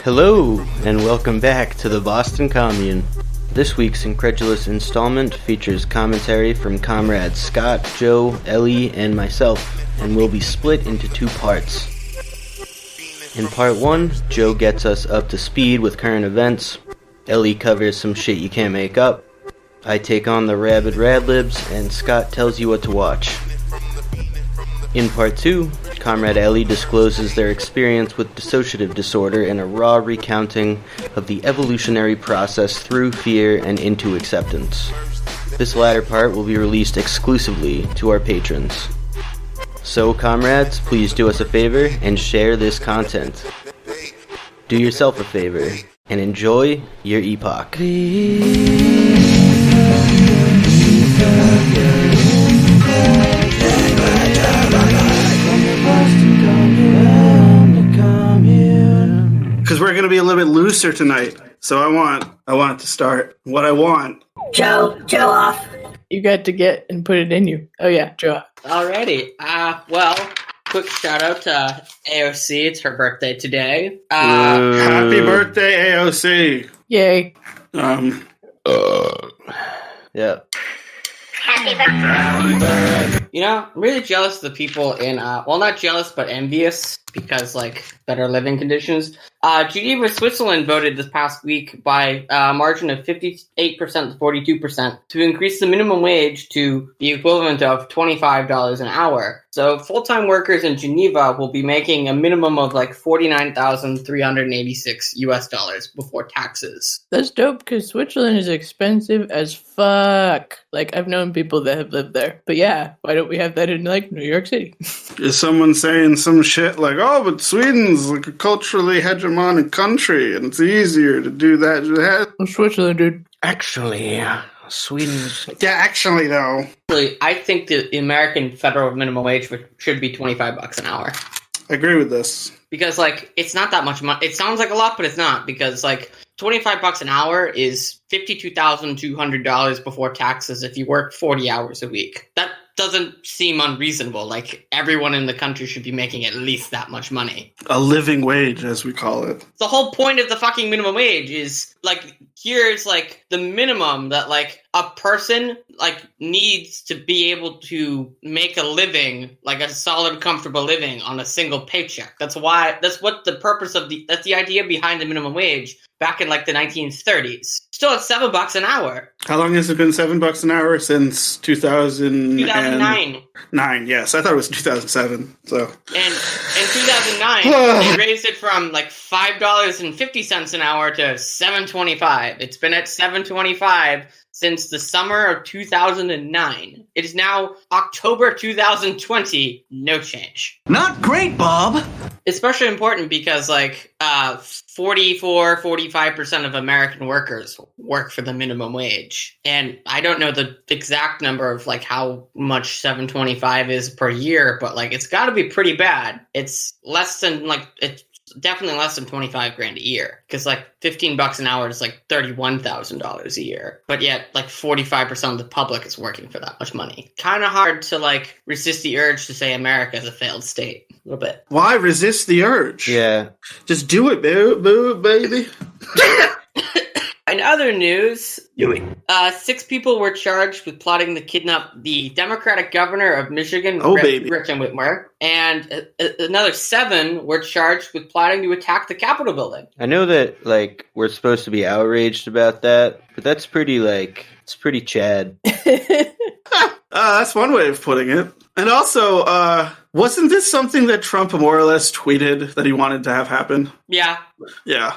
Hello, and welcome back to the Boston Commune. This week's incredulous installment features commentary from Comrades Scott, Joe, Ellie, and myself, and will be split into two parts. In part 1, Joe gets us up to speed with current events, Ellie covers some shit you can't make up, I take on the Rabid Radlibs, and Scott tells you what to watch. In part 2, Comrade Ellie discloses their experience with dissociative disorder in a raw recounting of the evolutionary process through fear and into acceptance. This latter part will be released exclusively to our patrons. So, comrades, please do us a favor and share this content. Do yourself a favor and enjoy your epoch. Because we're going to be a little bit looser tonight. So I want to start. What I want. Joe off. You got to get and put it in you. Oh yeah, Joe off. Alrighty. Well, quick shout out to AOC. It's her birthday today. Happy birthday, AOC. Yay. Yeah. Happy birthday. You know, I'm really jealous of the people in, well, not jealous, but envious, because, like, better living conditions. Geneva, Switzerland voted this past week by a margin of 58% to 42% to increase the minimum wage to the equivalent of $25 an hour. So full-time workers in Geneva will be making a minimum of like $49,386 US dollars before taxes. That's dope because Switzerland is expensive as fuck. Like, I've known people that have lived there. But yeah, why don't we have that in, like, New York City? Is someone saying some shit like, oh, but Sweden's like a culturally hegemonic country and it's easier to do that? Switzerland, dude. Actually, Sweden's... Yeah, actually, though. Actually, I think the American federal minimum wage should be $25 an hour. I agree with this. Because, like, it's not that much money. It sounds like a lot, but it's not. Because, like, $25 an hour is $52,200 before taxes if you work 40 hours a week. That doesn't seem unreasonable. Like, everyone in the country should be making at least that much money. A living wage, as we call it. The whole point of the fucking minimum wage is, like, here's, like, the minimum that, like, a person, like, needs to be able to make a living, like, a solid, comfortable living on a single paycheck. That's what the purpose of that's the idea behind the minimum wage back in, like, the 1930s. Still at $7 an hour. How long has it been $7 an hour? Since 2009. 2009. Yes. I thought it was 2007. So. And in 2009, they raised it from like $5.50 an hour to $7.25. It's been at $7.25 since the summer of 2009. It is now October 2020. No change. Not great, Bob. Especially important because, like, 45% of American workers work for the minimum wage. And I don't know the exact number of, like, how much $7.25 is per year, but, like, it's got to be pretty bad. It's less than, like, it's definitely less than $25,000 a year. Because, like, $15 an hour is, like, $31,000 a year. But yet, like, 45% of the public is working for that much money. Kind of hard to, like, resist the urge to say America is a failed state. A little bit. Why resist the urge? Yeah. Just do it, baby. In other news, 6 people were charged with plotting to kidnap the Democratic governor of Michigan, Gretchen Whitmer, and another 7 were charged with plotting to attack the Capitol building. I know that, like, we're supposed to be outraged about that, but that's pretty, like, it's pretty Chad. That's one way of putting it. And also, wasn't this something that Trump more or less tweeted that he wanted to have happen? Yeah. Yeah.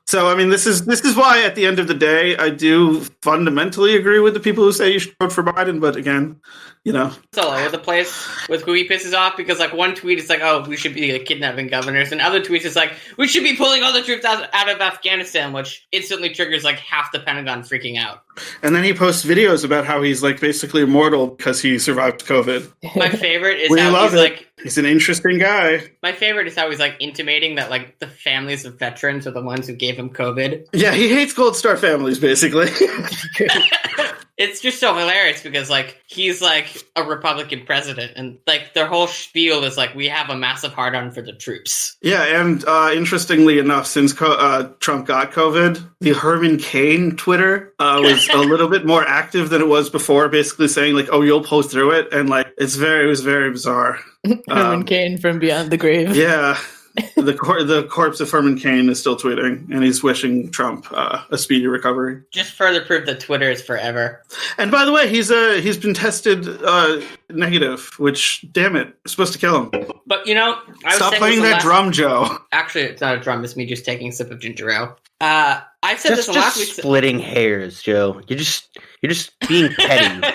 So, I mean, this is why, at the end of the day, I do fundamentally agree with the people who say you should vote for Biden. But again, you know, it's all over the place with who he pisses off because, like, one tweet is like, "Oh, we should be kidnapping governors," and other tweets is like, "We should be pulling all the troops out of Afghanistan," which instantly triggers like half the Pentagon freaking out. And then he posts videos about how he's like basically immortal because he survived COVID. My favorite is how he's like, he's an interesting guy. My favorite is how he's like intimating that like the families of veterans are the ones who gave him COVID. Yeah, he hates Gold Star families, basically. it's just so hilarious because like he's like a Republican president, and like their whole spiel is like we have a massive hard-on for the troops. Yeah, and interestingly enough, since Trump got COVID, the Herman Cain Twitter was a little bit more active than it was before, basically saying like, "Oh, you'll pull through it," and like it was very bizarre. Herman Cain from Beyond the Grave. Yeah. The corpse of Herman Cain is still tweeting, and he's wishing Trump a speedy recovery. Just further proof that Twitter is forever. And by the way, he's been tested negative, which, damn it, it's supposed to kill him. But you know, Stop playing that drum, Joe. Actually, it's not a drum; it's me just taking a sip of ginger ale. I said this in last week's splitting hairs, Joe. You're just being petty.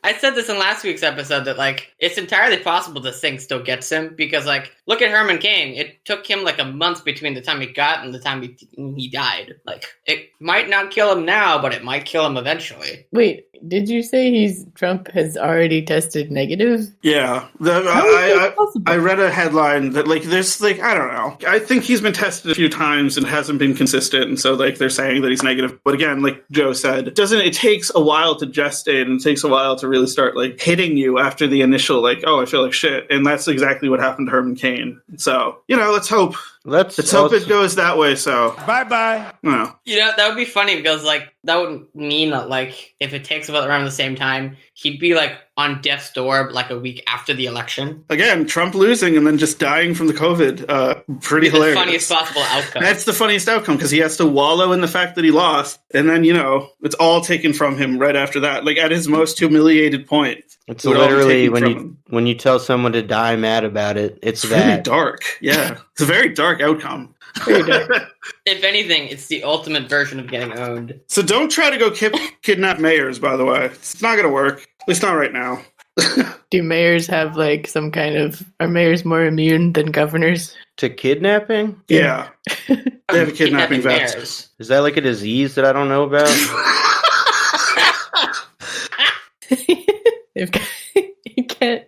I said this in last week's episode that, like, it's entirely possible this thing still gets him because, like, look at Herman Cain. It took him, like, a month between the time he got and the time he died. Like, it might not kill him now, but it might kill him eventually. Wait, did you say Trump has already tested negative? Yeah. I read a headline that, like, there's, like, I don't know. I think he's been tested a few times and hasn't been consistent, and so, like, they're saying that he's negative. But again, like Joe said, it takes a while to gestate and it takes a while to really start, like, hitting you after the initial, like, oh, I feel like shit. And that's exactly what happened to Herman Cain. So, you know, let's hope. Let's hope it goes that way, so. Bye-bye. No. You know, that would be funny because, like, that would mean that, like, if it takes about around the same time, he'd be, like, on death's door, like, a week after the election. Again, Trump losing and then just dying from the COVID. Pretty hilarious. The funniest possible outcome. That's the funniest outcome because he has to wallow in the fact that he lost. And then, you know, it's all taken from him right after that. Like, at his most humiliated point. It's literally when you tell someone to die mad about it, it's that. Really dark. Yeah. It's a very dark outcome. If anything, it's the ultimate version of getting owned. So don't try to go kidnap mayors, by the way. It's not going to work. At least not right now. Do mayors have, like, some kind of... Are mayors more immune than governors? To kidnapping? Yeah. They have a kidnapping vet. Mayors. Is that like a disease that I don't know about? You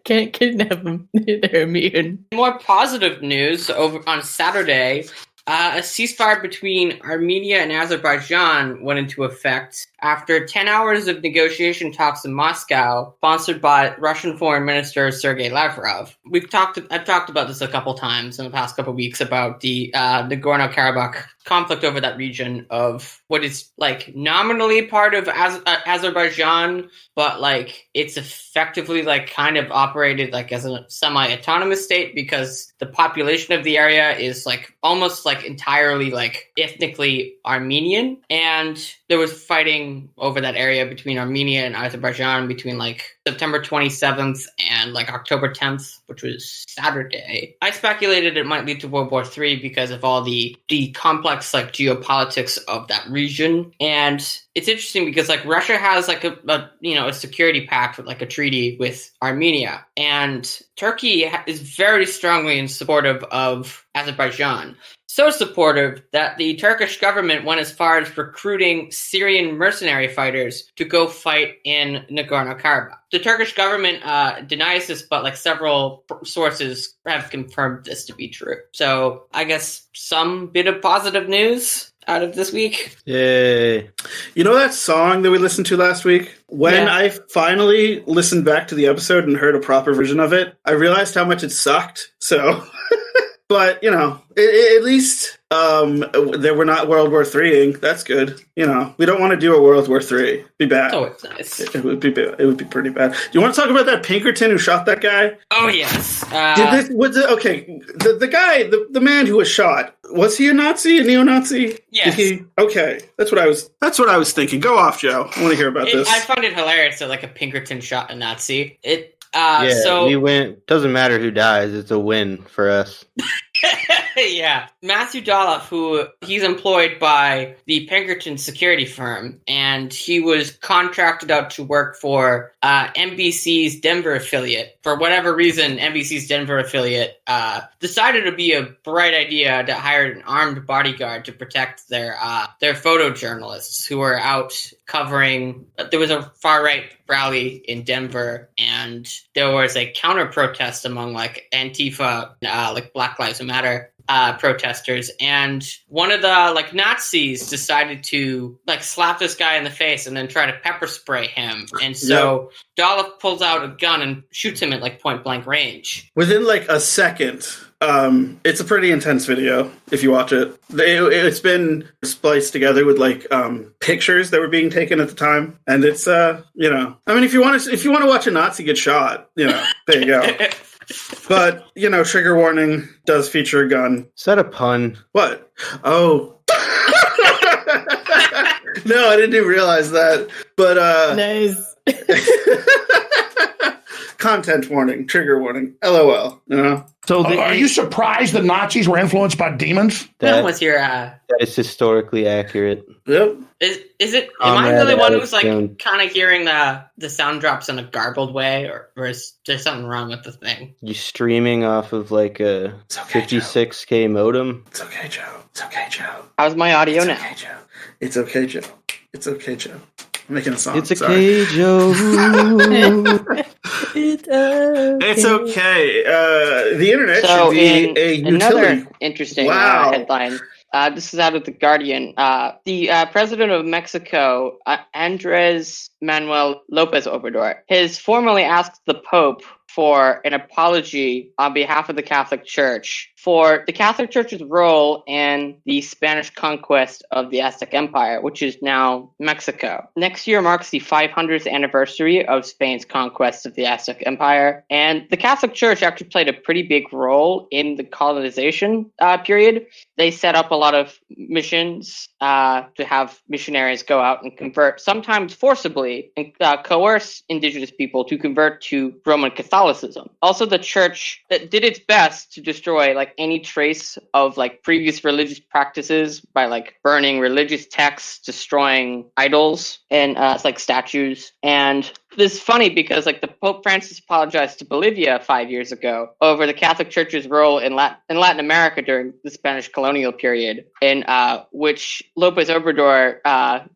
can't kidnap them. They're immune. More positive news over on Saturday. A ceasefire between Armenia and Azerbaijan went into effect after 10 hours of negotiation talks in Moscow, sponsored by Russian Foreign Minister Sergei Lavrov. I've talked about this a couple times in the past couple weeks about the Nagorno-Karabakh conflict over that region of what is like nominally part of Azerbaijan, but like it's effectively like kind of operated like as a semi-autonomous state because the population of the area is like almost like entirely like ethnically Armenian, and there was fighting over that area between Armenia and Azerbaijan between like September 27th and like October 10th, which was Saturday. I speculated it might lead to World War III because of all the complex like geopolitics of that region. And it's interesting because like Russia has like a security pact with like a treaty with Armenia, and Turkey is very strongly in support of Azerbaijan. So supportive that the Turkish government went as far as recruiting Syrian mercenary fighters to go fight in Nagorno-Karabakh. The Turkish government denies this, but like several sources have confirmed this to be true. So I guess some bit of positive news out of this week. Yay. You know that song that we listened to last week? When I finally listened back to the episode and heard a proper version of it, I realized how much it sucked. So... But, you know, at least they were not World War III-ing. That's good. You know, we don't want to do a World War III. Be bad. Oh, it's nice. It would be pretty bad. Do you want to talk about that Pinkerton who shot that guy? Oh, yes. The guy, the man who was shot, was he a Nazi, a neo-Nazi? Yes. Okay, that's what I was thinking. Go off, Joe. I want to hear about this. I find it hilarious that like a Pinkerton shot a Nazi. We win. Doesn't matter who dies. It's a win for us. Yeah. Matthew Dolloff, he's employed by the Pinkerton security firm, and he was contracted out to work for NBC's Denver affiliate. For whatever reason, NBC's Denver affiliate decided it would be a bright idea to hire an armed bodyguard to protect their photojournalists who were out covering. There was a far-right rally in Denver, and there was a counter-protest among like Antifa, like Black Lives Matter protesters, and one of the like Nazis decided to like slap this guy in the face and then try to pepper spray him, and so Dolph pulls out a gun and shoots him at like point blank range within like a second. It's a pretty intense video if you watch it. It's been spliced together with like pictures that were being taken at the time, and it's I mean, if you want to watch a Nazi get shot, there you go. But trigger warning does feature a gun. Is that a pun? What? Oh. No, I didn't even realize that. But Nice. Content warning, trigger warning, LOL. So are you surprised the Nazis were influenced by demons? That was your that is historically accurate. Yep. is it am I the only one who's like kind of hearing the sound drops in a garbled way, or is there something wrong with the thing? You streaming off of like a 56K modem? It's okay, Joe. It's okay, Joe. How's my audio now? Okay, Joe. It's okay, Joe. It's okay, Joe. I'm making a song. It's okay, Joe. It's okay. The internet So should be a utility. another interesting Wow. headline. This is out of The Guardian. The president of Mexico, Andres Manuel Lopez Obrador, has formally asked the Pope for an apology on behalf of the Catholic Church for the Catholic Church's role in the Spanish conquest of the Aztec Empire, which is now Mexico. Next year marks the 500th anniversary of Spain's conquest of the Aztec Empire, and the Catholic Church actually played a pretty big role in the colonization period. They set up a lot of missions to have missionaries go out and convert, sometimes forcibly, and coerce indigenous people to convert to Roman Catholicism. Also, the church that did its best to destroy like any trace of like previous religious practices by like burning religious texts, destroying idols and like statues. And this is funny because like the Pope Francis apologized to Bolivia 5 years ago over the Catholic Church's role in Latin America during the Spanish colonial period, in which Lopez Obrador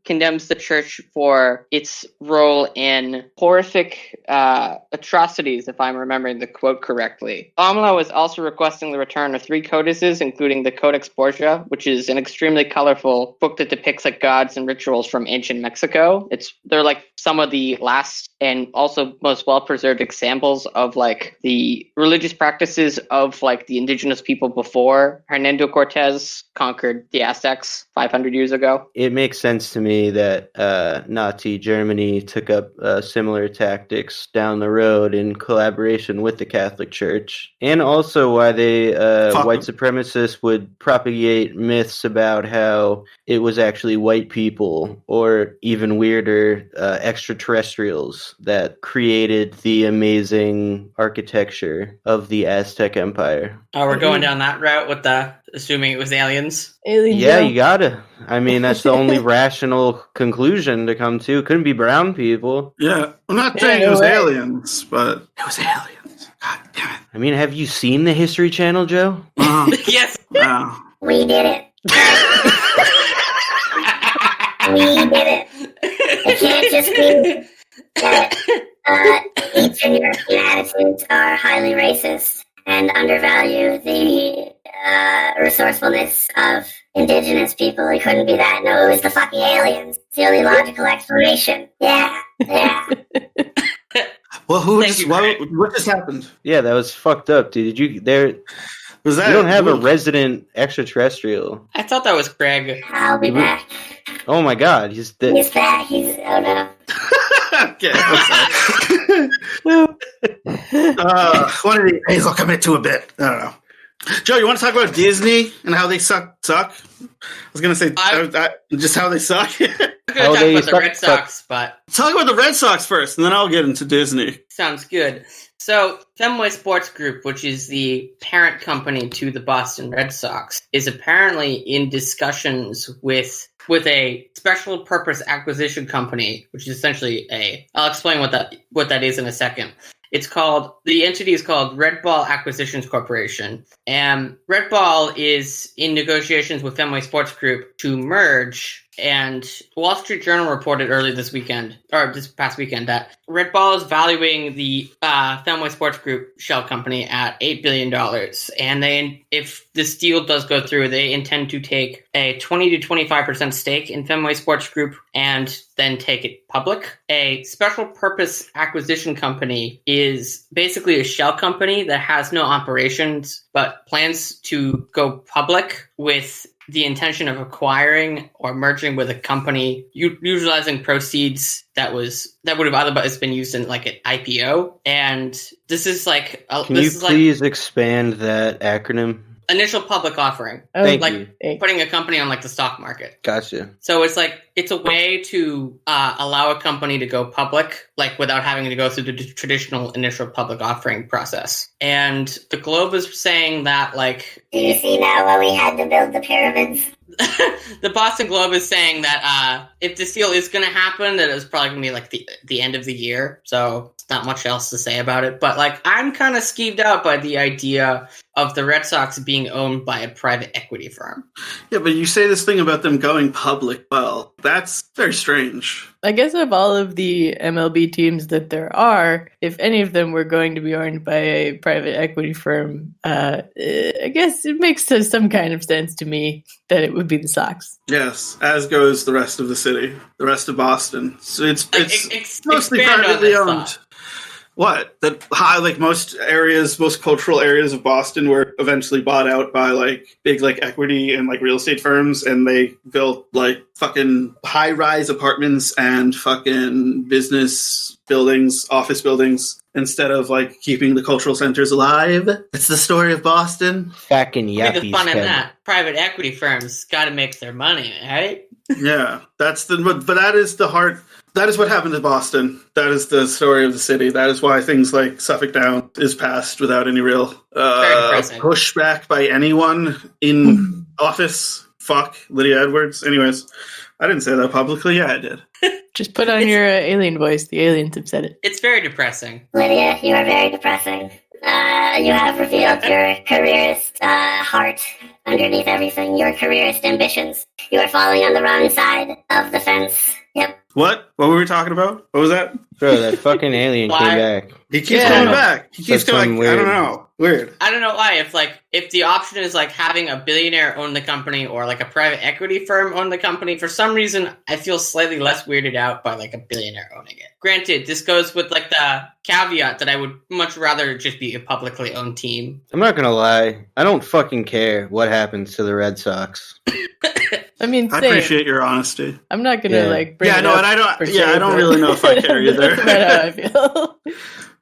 condemns the church for its role in horrific atrocities, if I'm remembering the quote correctly. AMLO is also requesting the return of 3 codices, including the Codex Borgia, which is an extremely colorful book that depicts like gods and rituals from ancient Mexico. They're like some of the last and also most well-preserved examples of like the religious practices of like the indigenous people before Hernando Cortez conquered the Aztecs 500 years ago. It makes sense to me that Nazi Germany took up similar tactics down the road in collaboration with the Catholic Church, and also why they white supremacists would propagate myths about how it was actually white people, or even weirder, extraterrestrials that created the amazing architecture of the Aztec Empire. Oh, we're going down that route with assuming it was aliens? Alien Yeah, Joe. you gotta. I mean, that's the only rational conclusion to come to. Couldn't be brown people. Yeah, I'm not saying it was aliens, but it was aliens. God damn it. I mean, have you seen the History Channel, Joe? Yes. We did it. We did it. It can't just be that Eastern European attitudes are highly racist and undervalue the resourcefulness of indigenous people. It couldn't be that. No, it was the fucking aliens. It's the only logical explanation. Yeah. Well, what just happened? Yeah, that was fucked up, dude. Was that? You don't have a resident extraterrestrial. I thought that was Craig. I'll be back. Oh my god, he's dead. He's back. Oh no. Okay, one of these days I'll commit to a bit. I don't know. Joe, you want to talk about Disney and how they suck? I was going to say just how they suck. I'm going to talk about the Red Sox, but... Talk about the Red Sox first, and then I'll get into Disney. Sounds good. So, Fenway Sports Group, which is the parent company to the Boston Red Sox, is apparently in discussions with a special purpose acquisition company, which is essentially I'll explain what that is in a second. The entity is called Red Ball Acquisitions Corporation. And Red Ball is in negotiations with Fenway Sports Group to merge And Wall Street Journal reported early this past weekend, that Red Bull is valuing the Fenway Sports Group shell company at $8 billion. And if this deal does go through, they intend to take a 20 to 25% stake in Fenway Sports Group and then take it public. A special purpose acquisition company is basically a shell company that has no operations but plans to go public with the intention of acquiring or merging with a company, utilizing proceeds that would have otherwise been used in like an IPO. And this is like, can you please expand that acronym? Initial public offering. Thank like you. Putting a company on like the stock market. Gotcha. So it's a way to allow a company to go public, like without having to go through the traditional initial public offering process. And the Globe is saying that like, do you see now why we had to build the pyramids? The Boston Globe is saying that if this deal is going to happen, that it's probably going to be like the end of the year. So it's not much else to say about it. But like, I'm kind of skeeved out by the idea of the Red Sox being owned by a private equity firm. Yeah, but you say this thing about them going public. Well, that's very strange. I guess of all of the MLB teams that there are, if any of them were going to be owned by a private equity firm, I guess it makes some kind of sense to me that it would be the Sox. Yes, as goes the rest of the city, the rest of Boston. So it's mostly privately owned. Thought. What? That high, like most cultural areas of Boston were eventually bought out by like big like equity and like real estate firms, and they built like fucking high-rise apartments and fucking business buildings, office buildings, instead of like keeping the cultural centers alive. It's the story of Boston. Fucking yappies. The fun in that, private equity firms got to make their money, right? Yeah, but that is the heart. That is what happened to Boston. That is the story of the city. That is why things like Suffolk Down is passed without any real pushback by anyone in office. Fuck Lydia Edwards. Anyways, I didn't say that publicly. Yeah, I did. Just put on your alien voice. The aliens have said it. It's very depressing. Lydia, you are very depressing. You have revealed your careerist heart underneath everything, your careerist ambitions. You are falling on the wrong side of the fence. Yep. What were we talking about? What was that? Bro, that fucking alien came back. He keeps coming back. He keeps going. I don't know. Weird. I don't know why. If the option is like having a billionaire own the company or like a private equity firm own the company, for some reason I feel slightly less weirded out by like a billionaire owning it. Granted, this goes with like the caveat that I would much rather just be a publicly owned team. I'm not gonna lie. I don't fucking care what happens to the Red Sox. I mean, I appreciate your honesty. I'm not gonna bring it and up I don't. sure, I don't really know if I care either. That's about how I feel.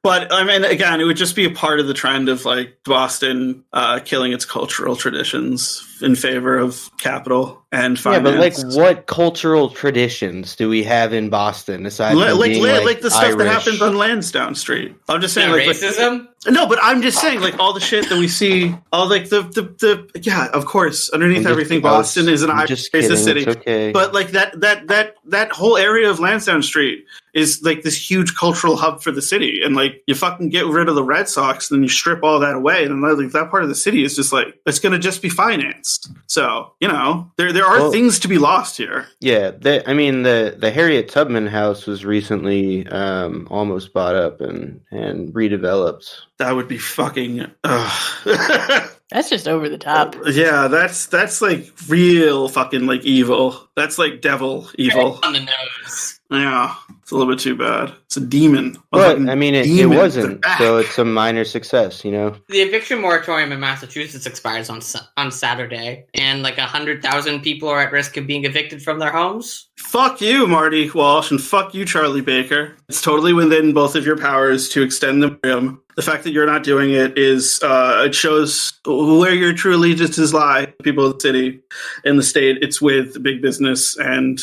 But I mean, again, it would just be a part of the trend of like Boston killing its cultural traditions in favor of capital and finance. Yeah, but like, what cultural traditions do we have in Boston aside from being like the stuff Irish? that happens on Lansdowne Street? I'm just saying, like racism. No, but I'm just saying, like all the shit that we see, all like the yeah, of course, underneath everything, Boston is an Irish racist city. Okay. But like that whole area of Lansdowne Street is like this huge cultural hub for the city, and like you fucking get rid of the Red Sox, then you strip all that away, and then like that part of the city is just like it's going to just be financed. So there are things to be lost here. Yeah, the Harriet Tubman house was recently almost bought up and redeveloped. That would be fucking. That's just over the top. Yeah, that's like real fucking like evil. That's like devil evil. On the nose. Yeah, it's a little bit too bad. It's a demon. But I mean, it wasn't, so it's a minor success, you know. The eviction moratorium in Massachusetts expires on Saturday, and like 100,000 people are at risk of being evicted from their homes. Fuck you, Marty Walsh, and fuck you, Charlie Baker. It's totally within both of your powers to extend the moratorium. The fact that you're not doing it is it shows where your true allegiances lie. People of the city, in the state, it's with big business and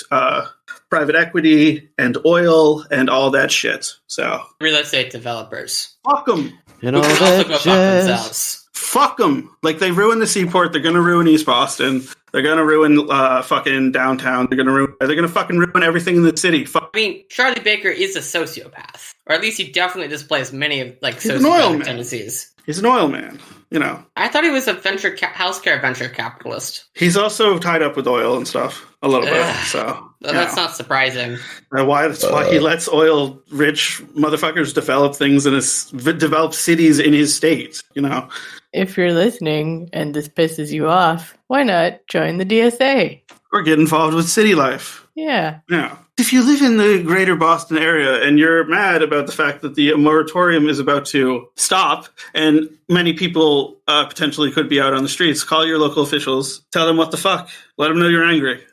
private equity and oil and all that shit. So real estate developers, fuck them. And all that fuck themselves. Fuck them. Like they ruined the seaport. They're gonna ruin East Boston. They're gonna ruin fucking downtown. They're gonna fucking ruin everything in the city. I mean, Charlie Baker is a sociopath, or at least he definitely displays many of like sociopathic tendencies. He's an oil man. you know. I thought he was a healthcare venture capitalist. He's also tied up with oil and stuff a little bit, so. Well, that's not surprising. That's why he lets oil-rich motherfuckers develop things develop cities in his state, you know. If you're listening and this pisses you off, why not join the DSA? Or get involved with city life. Yeah. Yeah. If you live in the greater Boston area and you're mad about the fact that the moratorium is about to stop and many people potentially could be out on the streets, call your local officials, tell them what the fuck. Let them know you're angry.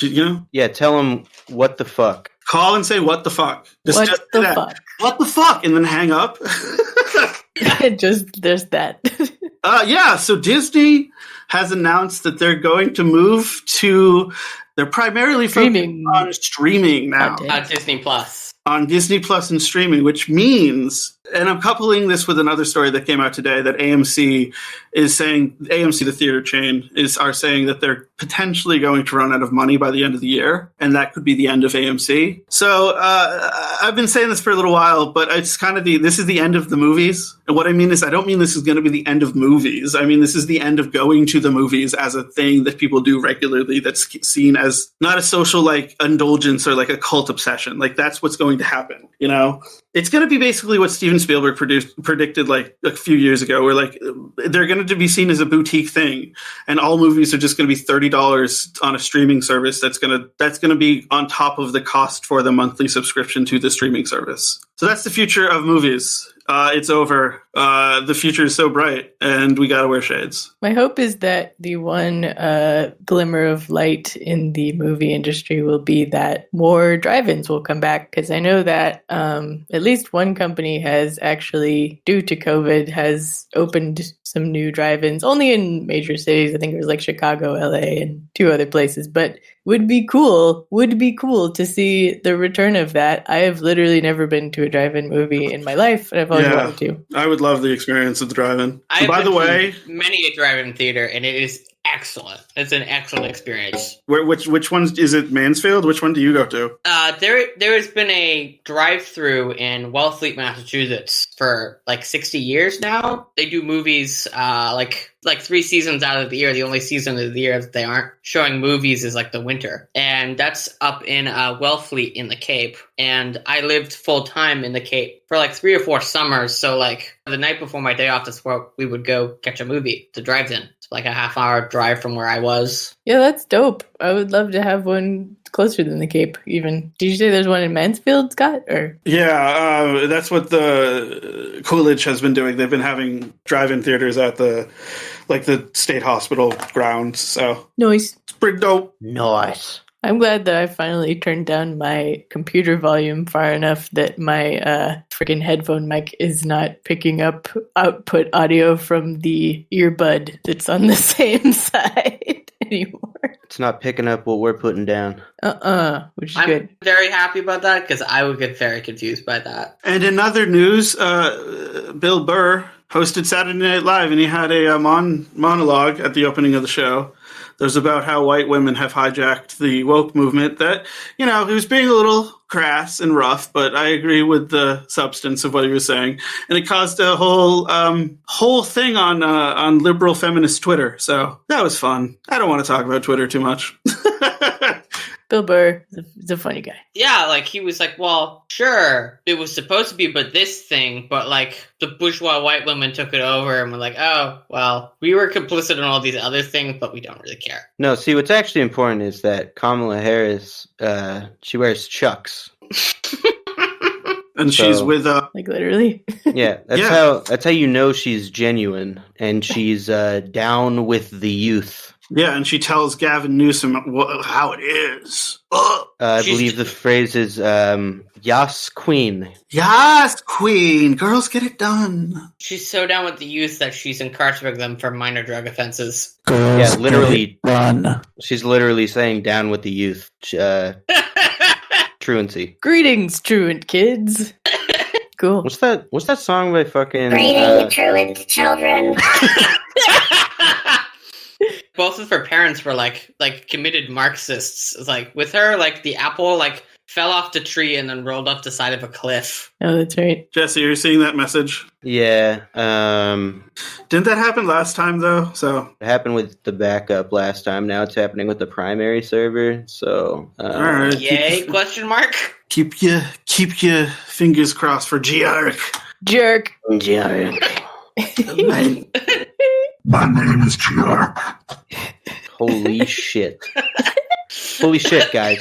You know? Yeah, tell them what the fuck. Call and say what the fuck. Just the fuck? What the fuck? And then hang up. Just there's that. Yeah, so Disney has announced that they're going to move to... They're primarily focusing on streaming now. Disney Plus. On Disney Plus and streaming, which means, and I'm coupling this with another story that came out today, that AMC is saying, AMC, the theater chain, are saying that they're potentially going to run out of money by the end of the year, and that could be the end of AMC. So I've been saying this for a little while, but it's kind of this is the end of the movies. And what I mean is, I don't mean this is going to be the end of movies. I mean, this is the end of going to the movies as a thing that people do regularly that's seen as not a social, like, indulgence or like a cult obsession. Like, that's what's going to happen, you know? It's going to be basically what Steven Spielberg predicted like a few years ago, where like they're going to be seen as a boutique thing, and all movies are just going to be $30 on a streaming service. That's going to be on top of the cost for the monthly subscription to the streaming service. So that's the future of movies. It's over. The future is so bright, and we gotta wear shades. My hope is that the one glimmer of light in the movie industry will be that more drive-ins will come back, because I know that at least one company has actually, due to COVID, has opened some new drive-ins, only in major cities. I think it was like Chicago, LA, and 2 other places, but would be cool to see the return of that. I have literally never been to a drive-in movie in my life, and I've always wanted to. I would love the experience of the drive-in. So by the way, many a drive-in theater, and it is excellent. It's an excellent experience. Which one is it? Mansfield? Which one do you go to? There has been a drive-through in Wellfleet, Massachusetts for like 60 years now. They do movies like 3 seasons out of the year. The only season of the year that they aren't showing movies is like the winter. And that's up in Wellfleet in the Cape. And I lived full time in the Cape for like 3 or 4 summers. So like the night before my day off, that's where we would go catch a movie, the drive-in. It's like a half-hour drive from where I was. Yeah, that's dope. I would love to have one closer than the Cape, even. Did you say there's one in Mansfield, Scott? Or yeah, that's what the Coolidge has been doing. They've been having drive-in theaters at the state hospital grounds. So nice. It's pretty dope. Nice. I'm glad that I finally turned down my computer volume far enough that my freaking headphone mic is not picking up output audio from the earbud that's on the same side anymore. It's not picking up what we're putting down. Which is I'm good. very happy about that, because I would get very confused by that. And in other news, Bill Burr hosted Saturday Night Live, and he had a monologue at the opening of the show. There's about how white women have hijacked the woke movement. That, you know, he was being a little crass and rough, but I agree with the substance of what he was saying. And it caused a whole thing on liberal feminist Twitter. So that was fun. I don't want to talk about Twitter too much. Bill Burr is a funny guy. Yeah, like he was like, well, sure, it was supposed to be but this thing, but like the bourgeois white women took it over and were like, oh, well, we were complicit in all these other things, but we don't really care. No, see, what's actually important is that Kamala Harris, she wears Chucks. And she's with like literally. Yeah, that's how you know she's genuine, and she's down with the youth. Yeah, and she tells Gavin Newsom how it is. I believe the phrase is "Yas Queen." Yas Queen, girls get it done. She's so down with the youth that she's incarcerating them for minor drug offenses. Girls, yeah, literally run. She's literally saying "down with the youth." Truancy. Greetings, truant kids. Cool. What's that song by fucking? Greeting truant children. both of her parents were like committed Marxists. It's like with her, like the apple like fell off the tree and then rolled off the side of a cliff. Oh, that's right. Jesse, you're seeing that message? Yeah. Didn't that happen last time though? So It happened with the backup last time. Now it's happening with the primary server. So all right. Yay? Question mark. Keep your fingers crossed for Giark. Jerk. My name is Giark. Holy shit. Holy shit, guys.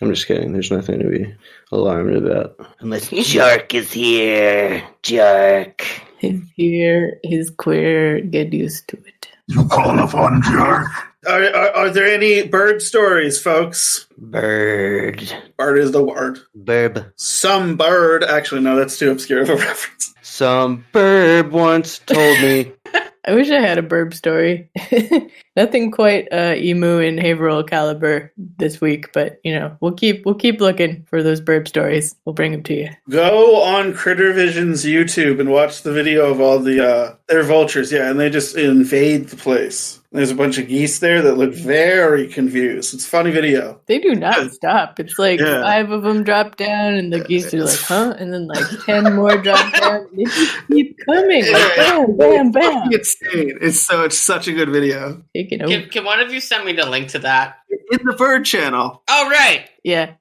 I'm just kidding. There's nothing to be alarmed about. Unless Jark is here. Jark. He's here. He's queer. Get used to it. You call upon Giark? Are there any bird stories, folks? Bird. Bird is the word. Burb. Some bird. Actually, no, that's too obscure of a reference. Some burb once told me. I wish I had a burb story. Nothing quite emu and Haverhill caliber this week, but we'll keep looking for those burb stories. We'll bring them to you. Go on Critter Vision's YouTube and watch the video of all the they're vultures, yeah, and they just invade the place. There's a bunch of geese there that look very confused. It's a funny video. They do not stop. It's like 5 of them drop down, and the geese are like, huh? And then like 10 more drop down. They just keep coming. Like, bam, bam, bam. Insane. It's such a good video. Taking over. Can one of you send me the link to that? In the bird channel. Oh, right. Yeah.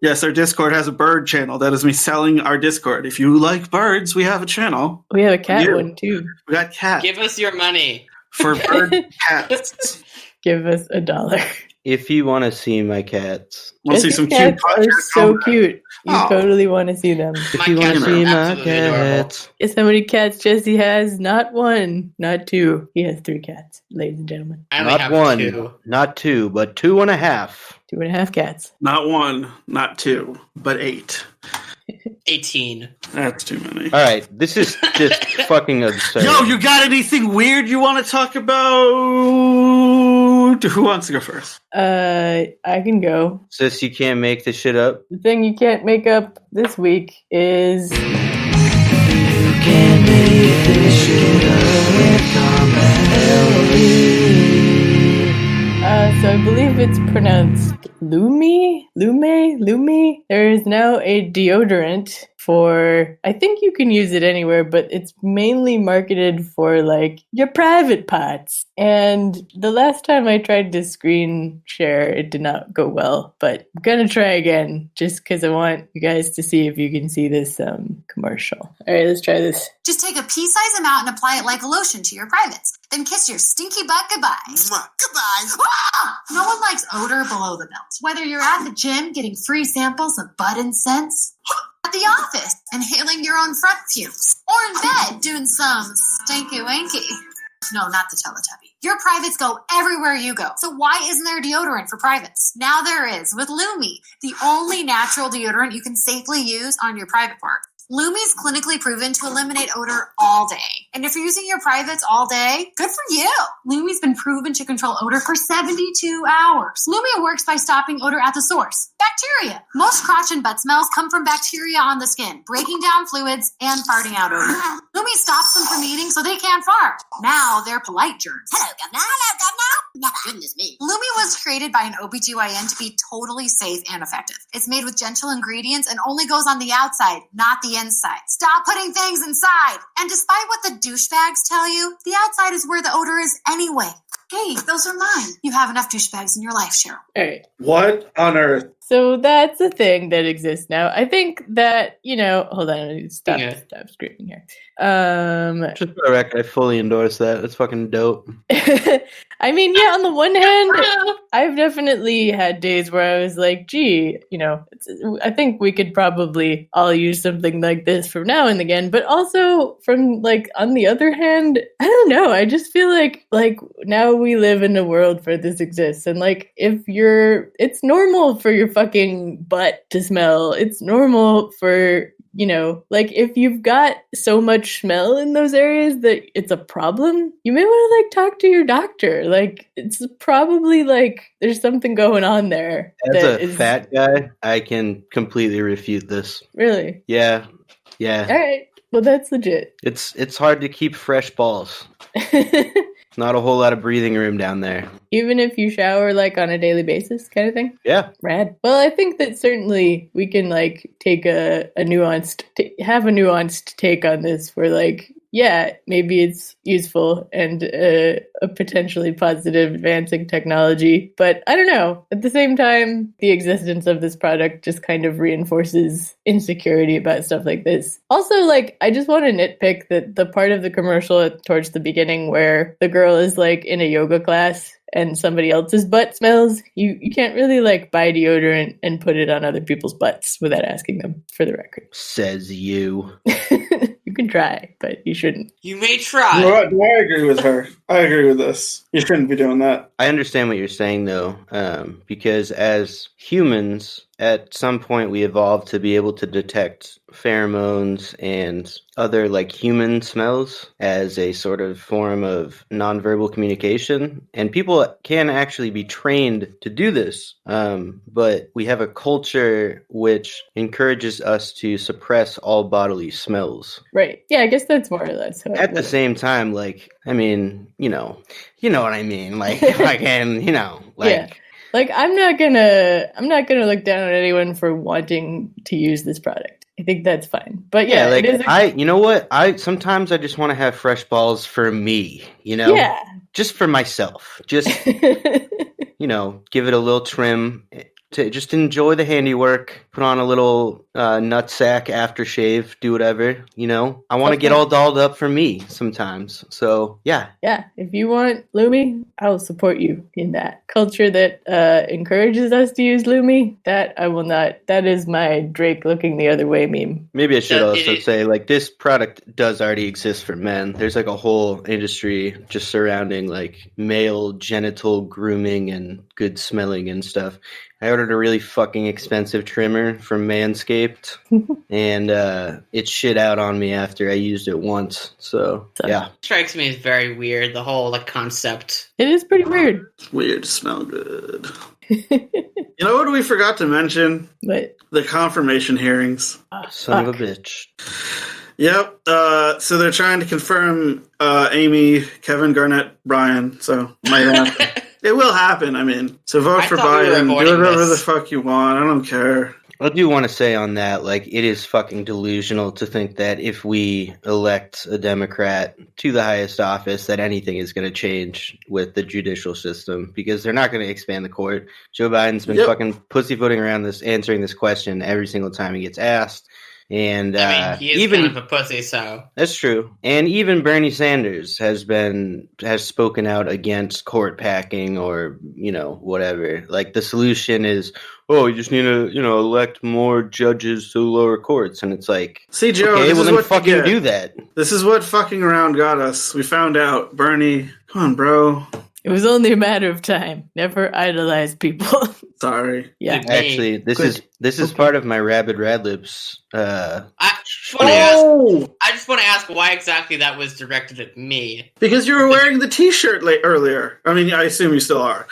Yes, our Discord has a bird channel. That is me selling our Discord. If you like birds, we have a channel. We have a cat one, too. We got cats. Give us your money. For bird cats. Give us $1. If you want to see my cats. We'll see some cute cats are so cute. You Oh. totally want to see them. If My you want to cats are see my absolutely adorable. cats. Guess how many cats Jesse has? Not 1, not 2. He has 3 cats, ladies and gentlemen. I only Not have 1, 2. not 2, but 2.5. 2.5 cats. Not 1, not 2, but 8. 18. That's too many. All right, this is just fucking absurd. Yo, you got anything weird you want to talk about? Who wants to go first? I can go. Sis, you can't make this shit up. The thing you can't make up this week is so I believe it's pronounced Lume. There is now a deodorant for, I think you can use it anywhere, but it's mainly marketed for like your private parts. And the last time I tried to screen share, it did not go well, but I'm gonna try again just because I want you guys to see if you can see this commercial. All right, let's try this. Just take a pea-sized amount and apply it like a lotion to your privates. Then kiss your stinky butt goodbye. Goodbye. Ah! No one likes odor below the belt. Whether you're at the gym getting free samples of butt incense, at the office inhaling your own front fumes, or in bed doing some stinky wanky. No, not the Teletubby. Your privates go everywhere you go. So why isn't there deodorant for privates? Now there is with Lumi, the only natural deodorant you can safely use on your private part. Lumi's clinically proven to eliminate odor all day. And if you're using your privates all day, good for you. Lumi's been proven to control odor for 72 hours. Lumi works by stopping odor at the source, bacteria. Most crotch and butt smells come from bacteria on the skin, breaking down fluids and farting out odor. Lumi stops them from eating so they can't fart. Now they're polite germs. Hello, Governor. Hello, Governor. Goodness me. Lumi was created by an OBGYN to be totally safe and effective. It's made with gentle ingredients and only goes on the outside, not the inside. Stop putting things inside. And despite what the douchebags tell you, the outside is where the odor is anyway. Hey, those are mine. You have enough douchebags in your life, Cheryl. All right. What on earth? So that's a thing that exists now. I think that, hold on, I need to stop screaming here. Just for the record, I fully endorse that. That's fucking dope. I mean, yeah, on the one hand, I've definitely had days where I was like, gee, I think we could probably all use something like this from now and again. But also from on the other hand, I don't know. I just feel like now we live in a world where this exists. And it's normal for your fucking butt to smell. It's normal for, if you've got so much smell in those areas that it's a problem, you may want to talk to your doctor. It's probably there's something going on there. As a fat guy, I can completely refute this. Really? Yeah. All right. Well, that's legit. It's hard to keep fresh balls. Not a whole lot of breathing room down there. Even if you shower like on a daily basis kind of thing? Yeah. Rad. Well, I think that certainly we can like take have a nuanced take on this where like, yeah, maybe it's useful and a potentially positive advancing technology. But I don't know. At the same time, the existence of this product just kind of reinforces insecurity about stuff like this. Also, like, I just want to nitpick that the part of the commercial towards the beginning where the girl is like in a yoga class and somebody else's butt smells, you can't really like buy deodorant and put it on other people's butts without asking them, for the record. Says you. You can try, but you shouldn't. You may try. You know what? I agree with her. I agree with this. You shouldn't be doing that. I understand what you're saying, though, because as humans, at some point we evolved to be able to detect pheromones and other like human smells as a sort of form of nonverbal communication. And people can actually be trained to do this. But we have a culture which encourages us to suppress all bodily smells. Right. Yeah, I guess that's more or less how At the same time, like, I mean, you know what I mean? Like, if I can, like... Yeah. Like, I'm not gonna look down on anyone for wanting to use this product. I think that's fine. But yeah, like, it is you know what? Sometimes I just want to have fresh balls for me, Yeah. Just for myself. Just, give it a little trim to just enjoy the handiwork, put on a little nutsack aftershave, do whatever, I want to get all dolled up for me sometimes. So, yeah. Yeah, if you want Lumi, I will support you in that. Culture that encourages us to use Lumi, that I will not. That is my Drake looking the other way meme. Maybe I should also say, like, this product does already exist for men. There's, like, a whole industry just surrounding, like, male genital grooming and good smelling and stuff. I ordered a really fucking expensive trimmer from Manscaped, and it shit out on me after I used it once. So, yeah. It strikes me as very weird, the whole like concept. It is pretty weird. It's weird to smell good. You know what we forgot to mention? What? The confirmation hearings. Son of a bitch. Yep. So they're trying to confirm Amy, Kevin, Garnett, Brian. So might happen. It will happen. I mean, so vote for Biden. Do whatever the fuck you want. I don't care. I do want to say on that, like, it is fucking delusional to think that if we elect a Democrat to the highest office, that anything is going to change with the judicial system, because they're not going to expand the court. Joe Biden's been fucking pussyfooting around this, answering this question every single time he gets asked. And I mean, he is kind of a pussy, so that's true. And even Bernie Sanders has spoken out against court packing or whatever. Like, the solution is, you just need to elect more judges to lower courts, and it's like, see, Joe, okay, well then fucking do that. This is what fucking around got us. We found out, Bernie. Come on, bro. It was only a matter of time. Never idolize people. Sorry. Yeah. Actually, this is part of my Rabid Radlibs. I just want to ask why exactly that was directed at me. Because you were wearing the T-shirt earlier. I mean, I assume you still are.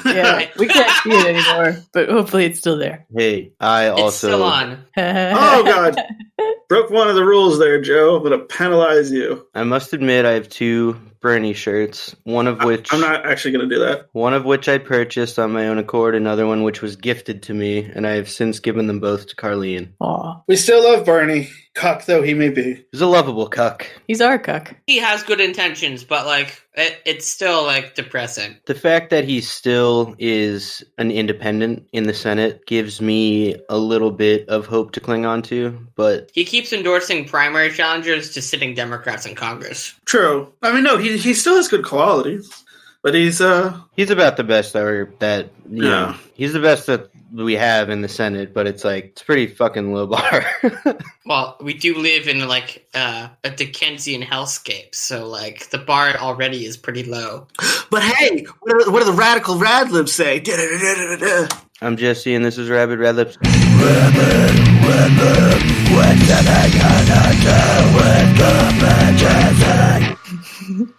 Yeah, we can't see it anymore, but hopefully it's still there. Hey, It's still on. Oh God, broke one of the rules there, Joe. I'm gonna penalize you. I must admit, I have two Bernie shirts. One of which I'm not actually gonna do that. One of which I purchased on my own accord. Another one which was gifted to me, and I have since given them both to Carlene. Aw. We still love Bernie, cuck though he may be. He's a lovable cuck. He's our cuck. He has good intentions, but like it's still like depressing. The fact that he still is an independent in the Senate gives me a little bit of hope to cling on to, but he keeps endorsing primary challengers to sitting Democrats in Congress. True. I mean, no, he still has good qualities, but he's about the best he's the best that we have in the Senate, but it's like, it's pretty fucking low bar. Well, we do live in like a Dickensian hellscape, so like the bar already is pretty low. But hey, what do the radical Radlibs say? I'm Jesse, and this is Rabid Radlibs. Rabid, what's the gonna do with the Jesse?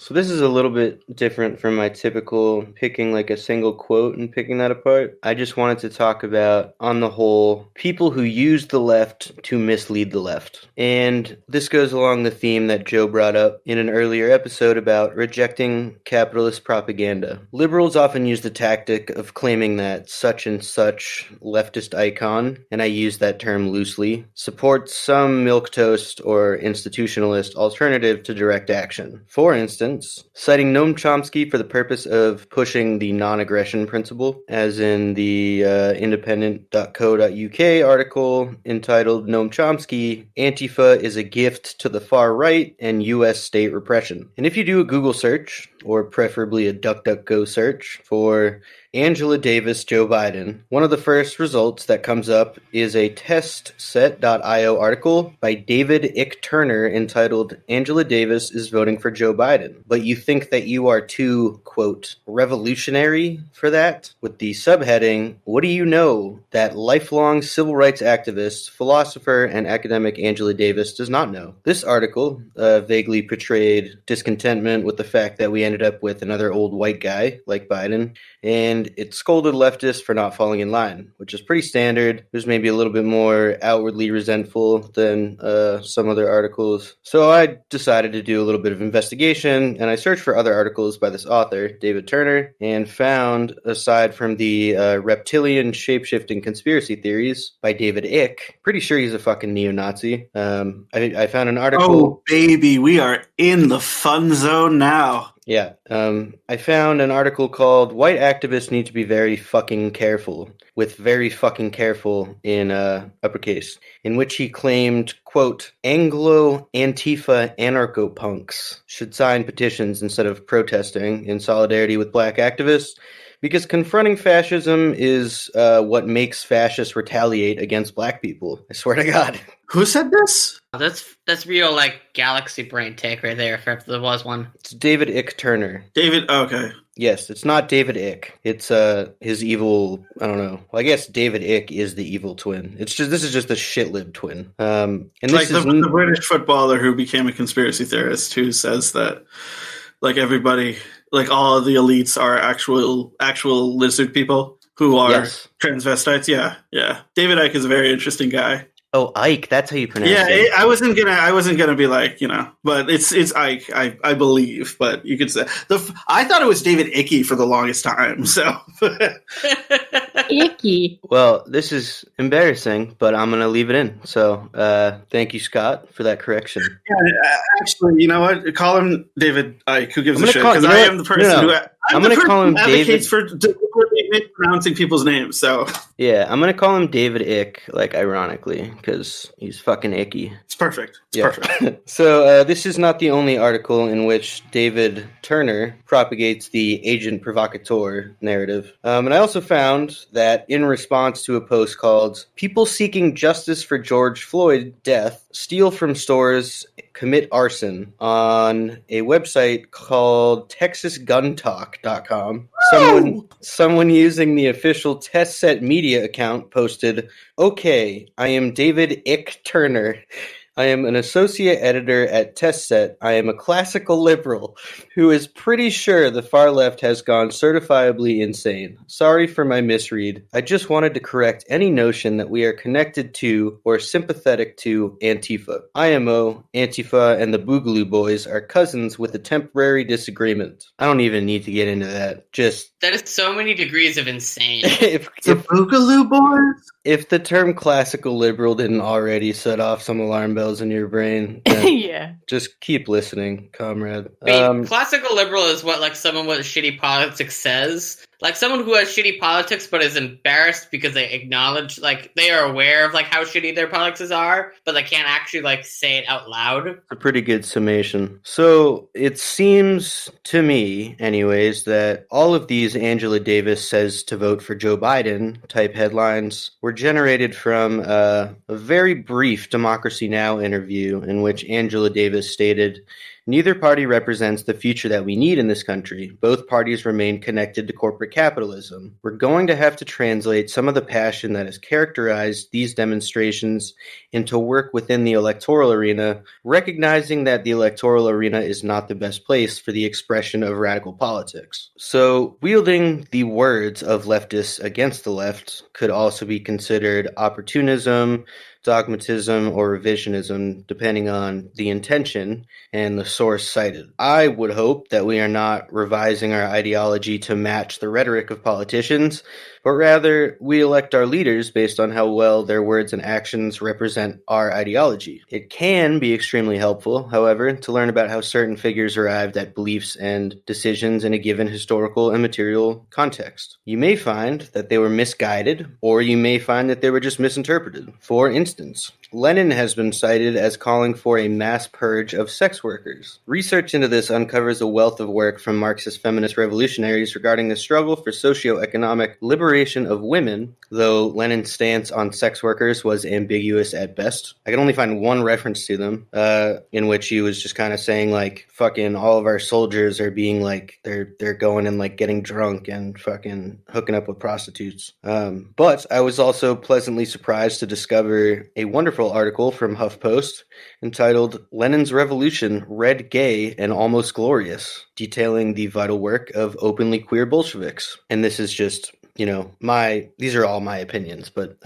So this is a little bit different from my typical picking like a single quote and picking that apart. I just wanted to talk about, on the whole, people who use the left to mislead the left. And this goes along the theme that Joe brought up in an earlier episode about rejecting capitalist propaganda. Liberals often use the tactic of claiming that such and such leftist icon, and I use that term loosely, supports some milquetoast or institutionalist alternative to direct action. For instance, citing Noam Chomsky for the purpose of pushing the non-aggression principle, as in the independent.co.uk article entitled Noam Chomsky, Antifa is a gift to the far right and US state repression. And if you do a Google search, or preferably a DuckDuckGo search, for Angela Davis, Joe Biden, one of the first results that comes up is a testset.io article by David Ick Turner entitled Angela Davis is voting for Joe Biden, but you think that you are too, quote, revolutionary for that? With the subheading, what do you know that lifelong civil rights activist, philosopher, and academic Angela Davis does not know? This article vaguely portrayed discontentment with the fact that we ended up with another old white guy like Biden, and it scolded leftists for not falling in line, which is pretty standard. It was maybe a little bit more outwardly resentful than some other articles. So I decided to do a little bit of investigation, and I searched for other articles by this author, David Turner, and found, aside from the reptilian shape-shifting conspiracy theories by David Ick, pretty sure he's a fucking neo-Nazi. I found an article... Oh, baby, we are in the fun zone now. Yeah, I found an article called White Activists Need to Be Very Fucking Careful, with very fucking careful in uppercase, in which he claimed, quote, Anglo-Antifa anarcho-punks should sign petitions instead of protesting in solidarity with black activists, because confronting fascism is what makes fascists retaliate against black people. I swear to God. Who said this? That's real, like, galaxy brain take right there, if there was one. It's David Ick Turner. David, okay. Yes, it's not David Ick. It's his evil, I don't know. Well, I guess David Ick is the evil twin. This is just the shitlib twin. And this like is the British footballer who became a conspiracy theorist who says that, like, everybody, like, all of the elites are actual lizard people who are transvestites. Yeah. David Icke is a very interesting guy. Oh, Ike, that's how you pronounce it. Yeah, I wasn't gonna be like, but it's Ike, I believe. But you could say I thought it was David Icky for the longest time. So Icky. Well, this is embarrassing, but I'm gonna leave it in. So, thank you, Scott, for that correction. Yeah, actually, you know what? Call him David Ike. Who gives a shit? Because I am the person who I'm going to call him advocates David for deliberately mispronouncing people's names. So yeah, I'm going to call him David Ick, like ironically, because he's fucking icky. It's perfect. Perfect. So this is not the only article in which David Turner propagates the agent provocateur narrative. And I also found that in response to a post called "People Seeking Justice for George Floyd Death Steal from Stores, Commit Arson" on a website called TexasGunTalk.com. Someone using the official Test Set Media account posted, "Okay, I am David Ick Turner. I am an associate editor at Test Set. I am a classical liberal who is pretty sure the far left has gone certifiably insane. Sorry for my misread. I just wanted to correct any notion that we are connected to or sympathetic to Antifa. IMO, Antifa, and the Boogaloo Boys are cousins with a temporary disagreement." I don't even need to get into that. That is so many degrees of insane. The Boogaloo Boys? If the term classical liberal didn't already set off some alarm bells in your brain, then Yeah. just keep listening, comrade. Wait, classical liberal is what, like, someone with shitty politics says? Like, someone who has shitty politics but is embarrassed because they acknowledge, like, they are aware of, like, how shitty their politics are, but they can't actually, like, say it out loud. It's a pretty good summation. So, it seems to me, anyways, that all of these Angela Davis says to vote for Joe Biden type headlines were generated from a very brief Democracy Now! Interview in which Angela Davis stated, Neither party represents the future that we need in this country. Both parties remain connected to corporate capitalism. We're going to have to translate some of the passion that has characterized these demonstrations into work within the electoral arena, recognizing that the electoral arena is not the best place for the expression of radical politics. So, wielding the words of leftists against the left could also be considered opportunism, dogmatism, or revisionism, depending on the intention and the source cited. I would hope that we are not revising our ideology to match the rhetoric of politicians, but rather we elect our leaders based on how well their words and actions represent our ideology. It can be extremely helpful, however, to learn about how certain figures arrived at beliefs and decisions in a given historical and material context. You may find that they were misguided, or you may find that they were just misinterpreted. For instance, Lenin has been cited as calling for a mass purge of sex workers. Research into this uncovers a wealth of work from Marxist feminist revolutionaries regarding the struggle for socio-economic liberation of women, though Lenin's stance on sex workers was ambiguous at best. I can only find one reference to them, in which he was just kind of saying, like, fucking all of our soldiers are being, like, they're going and, like, getting drunk and fucking hooking up with prostitutes. But I was also pleasantly surprised to discover a wonderful article from HuffPost entitled Lenin's Revolution, Red, Gay, and Almost Glorious, detailing the vital work of openly queer Bolsheviks. And this is just, these are all my opinions, but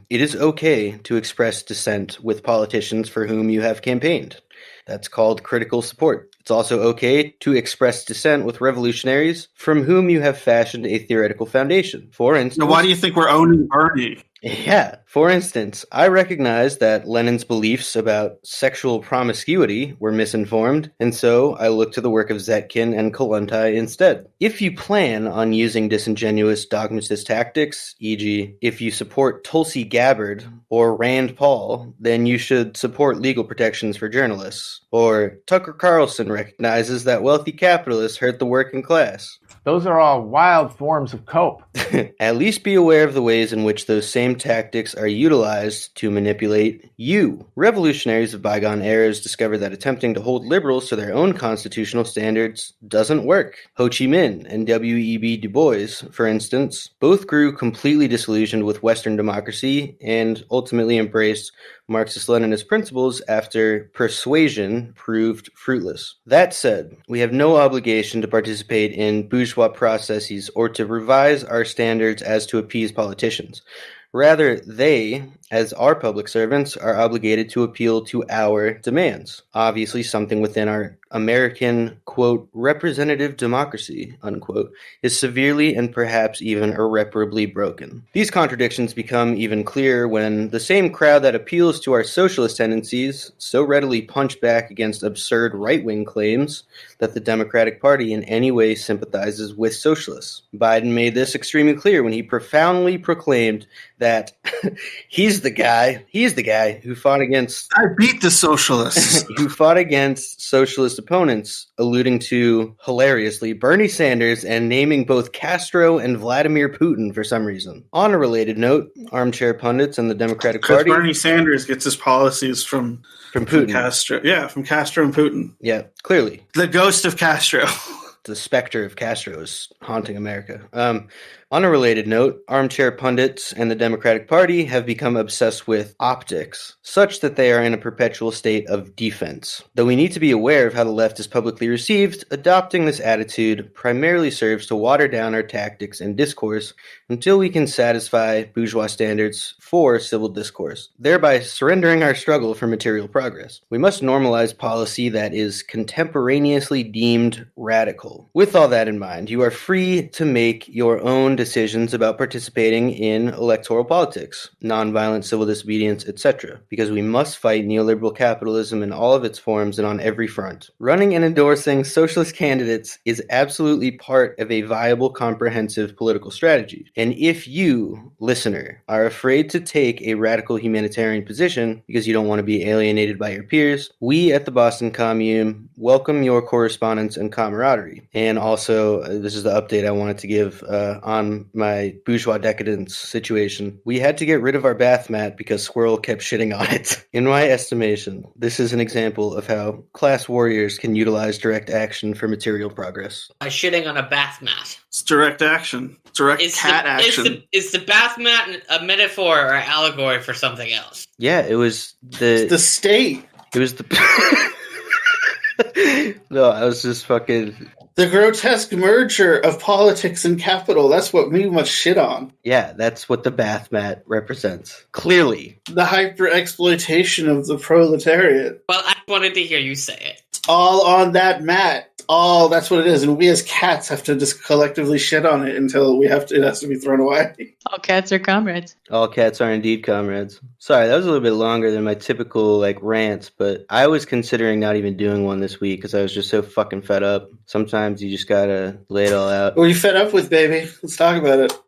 it is okay to express dissent with politicians for whom you have campaigned. That's called critical support. It's also okay to express dissent with revolutionaries from whom you have fashioned a theoretical foundation. For instance, now, why do you think we're owning Bernie? Yeah. For instance, I recognize that Lenin's beliefs about sexual promiscuity were misinformed, and so I look to the work of Zetkin and Kollontai instead. If you plan on using disingenuous dogmatist tactics, e.g., if you support Tulsi Gabbard or Rand Paul, then you should support legal protections for journalists. Or Tucker Carlson recognizes that wealthy capitalists hurt the working class. Those are all wild forms of cope. At least be aware of the ways in which those same tactics are utilized to manipulate you. Revolutionaries of bygone eras discovered that attempting to hold liberals to their own constitutional standards doesn't work. Ho Chi Minh and W.E.B. Du Bois, for instance, both grew completely disillusioned with Western democracy and ultimately embraced Marxist-Leninist principles after persuasion proved fruitless. That said, we have no obligation to participate in bourgeois processes or to revise our standards as to appease politicians. Rather, they, as our public servants, are obligated to appeal to our demands. Obviously, something within our American, quote, representative democracy, unquote, is severely and perhaps even irreparably broken. These contradictions become even clearer when the same crowd that appeals to our socialist tendencies so readily punch back against absurd right-wing claims that the Democratic Party in any way sympathizes with socialists. Biden made this extremely clear when he profoundly proclaimed that he's the guy who fought against... I beat the socialists. who fought against socialist opponents, alluding to, hilariously, Bernie Sanders and naming both Castro and Vladimir Putin for some reason. On a related note, armchair pundits and the Democratic Party... Because Bernie Sanders gets his policies from Putin. From Castro. Yeah, from Castro and Putin. Yeah, clearly. The ghost of Castro. The specter of Castro is haunting America. On a related note, armchair pundits and the Democratic Party have become obsessed with optics, such that they are in a perpetual state of defense. Though we need to be aware of how the left is publicly received, adopting this attitude primarily serves to water down our tactics and discourse until we can satisfy bourgeois standards for civil discourse, thereby surrendering our struggle for material progress. We must normalize policy that is contemporaneously deemed radical. With all that in mind, you are free to make your own decisions about participating in electoral politics, nonviolent civil disobedience, etc., because we must fight neoliberal capitalism in all of its forms and on every front. Running and endorsing socialist candidates is absolutely part of a viable, comprehensive political strategy. And if you, listener, are afraid to take a radical humanitarian position because you don't want to be alienated by your peers, we at the Boston Commune welcome your correspondence and camaraderie. quickly. And also, this is the update I wanted to give on my bourgeois decadence situation. We had to get rid of our bath mat because Squirrel kept shitting on it. In my estimation, this is an example of how class warriors can utilize direct action for material progress. By shitting on a bath mat. It's direct action. Direct cat action. Is the bath mat a metaphor or allegory for something else? Yeah, it was the state. It was the... No, I was just fucking... The grotesque merger of politics and capital. That's what we must shit on. Yeah, that's what the bath mat represents. Clearly. The hyper-exploitation of the proletariat. Well, I wanted to hear you say it. It's all on that mat. That's what it is. And we as cats have to just collectively shit on it until it has to be thrown away. All cats are comrades. All cats are indeed comrades. Sorry, that was a little bit longer than my typical rants, but I was considering not even doing one this week because I was just so fucking fed up. Sometimes you just gotta lay it all out. What are you fed up with, baby? Let's talk about it.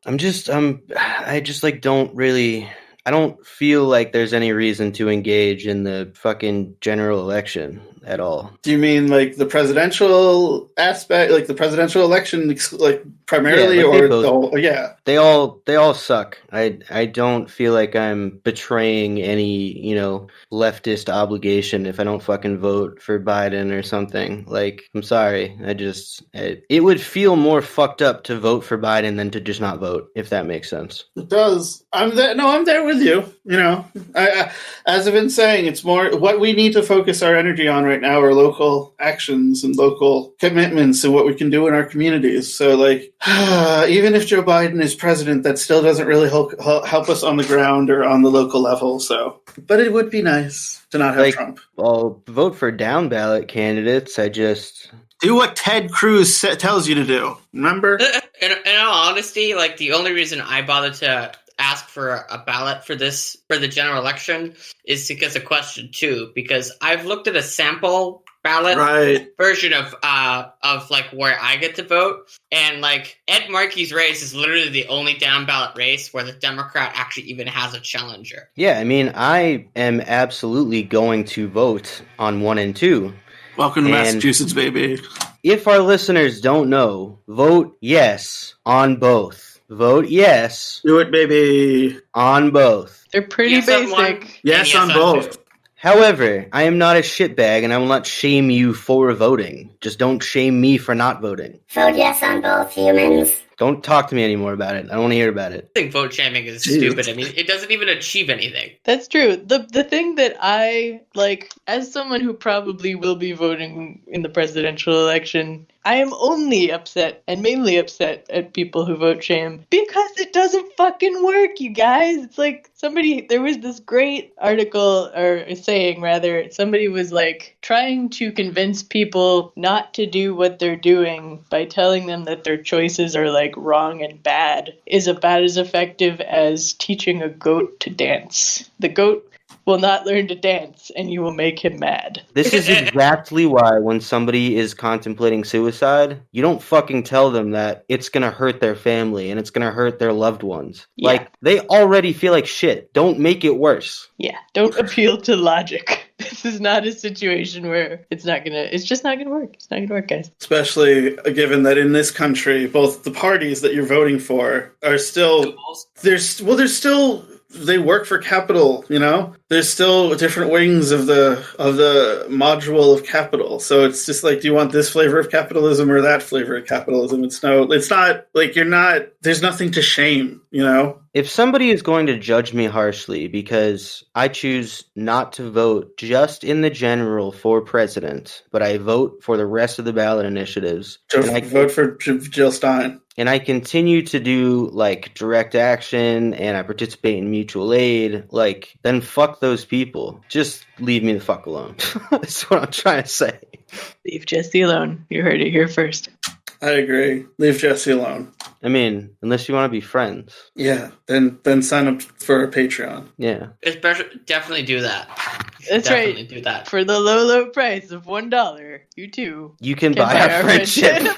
I don't feel like there's any reason to engage in the fucking general election at all. Do you mean the presidential aspect, the presidential election, primarily, or the whole? Yeah, they all suck. I don't feel like I'm betraying any leftist obligation if I don't fucking vote for Biden or something. I'm sorry. It would feel more fucked up to vote for Biden than to just not vote, if that makes sense. It does. I'm there with you. I as I've been saying, it's more what we need to focus our energy on right now are local actions and local commitments and what we can do in our communities. So, even if Joe Biden is president, that still doesn't really help us on the ground or on the local level. So, but it would be nice to not have Trump. I'll vote for down ballot candidates. I just do what Ted Cruz tells you to do. Remember? In all honesty, the only reason I bothered to ask for a ballot for the general election is because of question 2, because I've looked at a sample ballot version of where I get to vote, and Ed Markey's race is literally the only down ballot race where the Democrat actually even has a challenger. Yeah, I mean, I am absolutely going to vote on 1 and 2. Welcome to Massachusetts, baby. If our listeners don't know, vote yes on both. Vote yes. Do it, baby. On both. They're pretty basic. Yes on both. However, I am not a shitbag and I will not shame you for voting. Just don't shame me for not voting. Vote yes on both, humans. Don't talk to me anymore about it. I don't want to hear about it. I think vote shaming is stupid. I mean, it doesn't even achieve anything. That's true. The thing that I as someone who probably will be voting in the presidential election, I am only upset and mainly upset at people who vote shame because it doesn't fucking work, you guys. It's there was this great article or saying rather, somebody was trying to convince people not to do what they're doing by telling them that their choices are wrong and bad is about as effective as teaching a goat to dance. The goat will not learn to dance, and you will make him mad. This is exactly why when somebody is contemplating suicide, you don't fucking tell them that it's going to hurt their family and it's going to hurt their loved ones. Yeah. They already feel like shit. Don't make it worse. Yeah, don't appeal to logic. This is not a situation where it's just not gonna work. It's not gonna work, guys. Especially given that in this country, both the parties that you're voting for are still, they work for capital, There's still different wings of the module of capital. So it's just do you want this flavor of capitalism or that flavor of capitalism? It's not there's nothing to shame, If somebody is going to judge me harshly because I choose not to vote just in the general for president, but I vote for the rest of the ballot initiatives. I vote for Jill Stein. And I continue to do direct action and I participate in mutual aid, then fuck those people. Just leave me the fuck alone. That's what I'm trying to say. Leave Jesse alone. You heard it here first. I agree. Leave Jesse alone. I mean, unless you want to be friends. Yeah, then sign up for a Patreon. Yeah. Definitely do that. That's definitely right. Do that. For the low price of $1, you too. You can buy our friendship.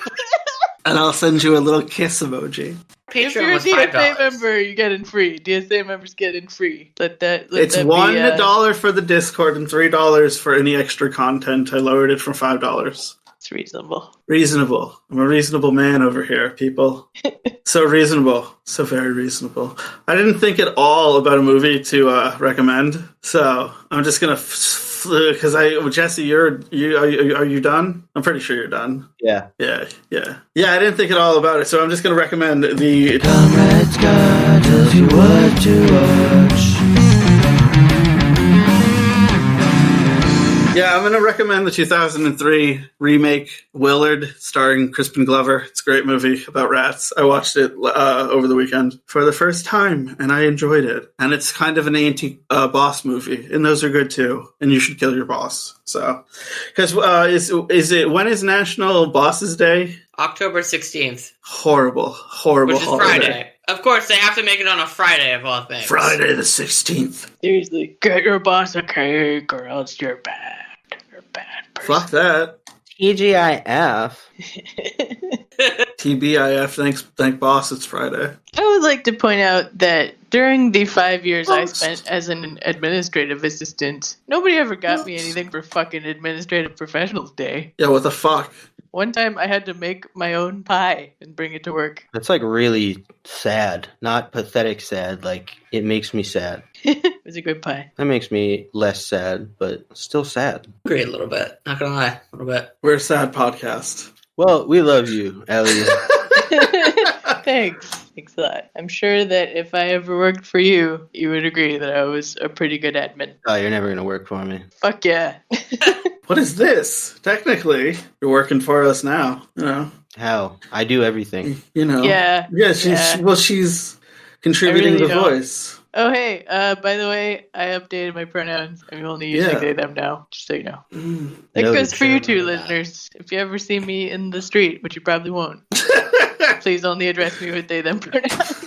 And I'll send you a little kiss emoji. If you're a DSA member, you get in free. DSA members get in free. It's $1 for the Discord and $3 for any extra content. I lowered it from $5. That's It's reasonable. Reasonable. I'm a reasonable man over here, people. So reasonable. So very reasonable. I didn't think at all about a movie to recommend, so I'm just gonna because Jesse, are you done? I'm pretty sure you're done. Yeah. Yeah. I didn't think at all about it, so I'm just gonna recommend the Comrade Scott tells you what to watch. Yeah, I'm going to recommend the 2003 remake Willard, starring Crispin Glover. It's a great movie about rats. I watched it over the weekend for the first time, and I enjoyed it. And it's kind of an anti-boss movie, and those are good too. And you should kill your boss. So, because is it when is National Bosses Day? October 16th. Horrible Which is holiday. Friday. Of course, they have to make it on a Friday of all things. Friday the 16th. Seriously, get your boss a cake or else you're bad. You're a bad person. Fuck that. TGIF. TBIF, thank boss, it's Friday. I would like to point out that during the 5 years I spent as an administrative assistant, nobody ever got me anything for fucking Administrative Professionals Day. Yeah, what the fuck? One time I had to make my own pie and bring it to work. That's like really sad. Not pathetic sad. Like, it makes me sad. It was a good pie. That makes me less sad, but still sad. Agree a little bit. Not gonna lie, a little bit. We're a sad podcast. Well, we love you, Ellie. Thanks. Thanks a lot. I'm sure that if I ever worked for you, you would agree that I was a pretty good admin. Oh, you're never going to work for me. Fuck yeah. What is this? Technically, you're working for us now. You know. How? I do everything. You know. Yeah. Yeah. She's contributing really the don't. voice. Oh, hey, by the way, I updated my pronouns. I'm only using they, them now, just so you know. That Noted. goes for you too, Remember that. listeners. If you ever see me in the street, which you probably won't, please only address me with they, them pronouns.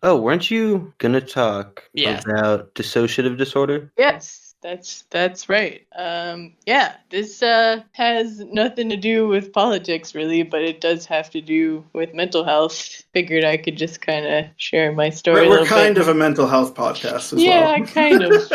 Oh, weren't you going to talk Yeah. about dissociative disorder? Yes. That's right. Yeah, this has nothing to do with politics really, but it does have to do with mental health. Figured I could just kind of share my story. We're a little kind bit. of a mental health podcast as Yeah, well. kind of.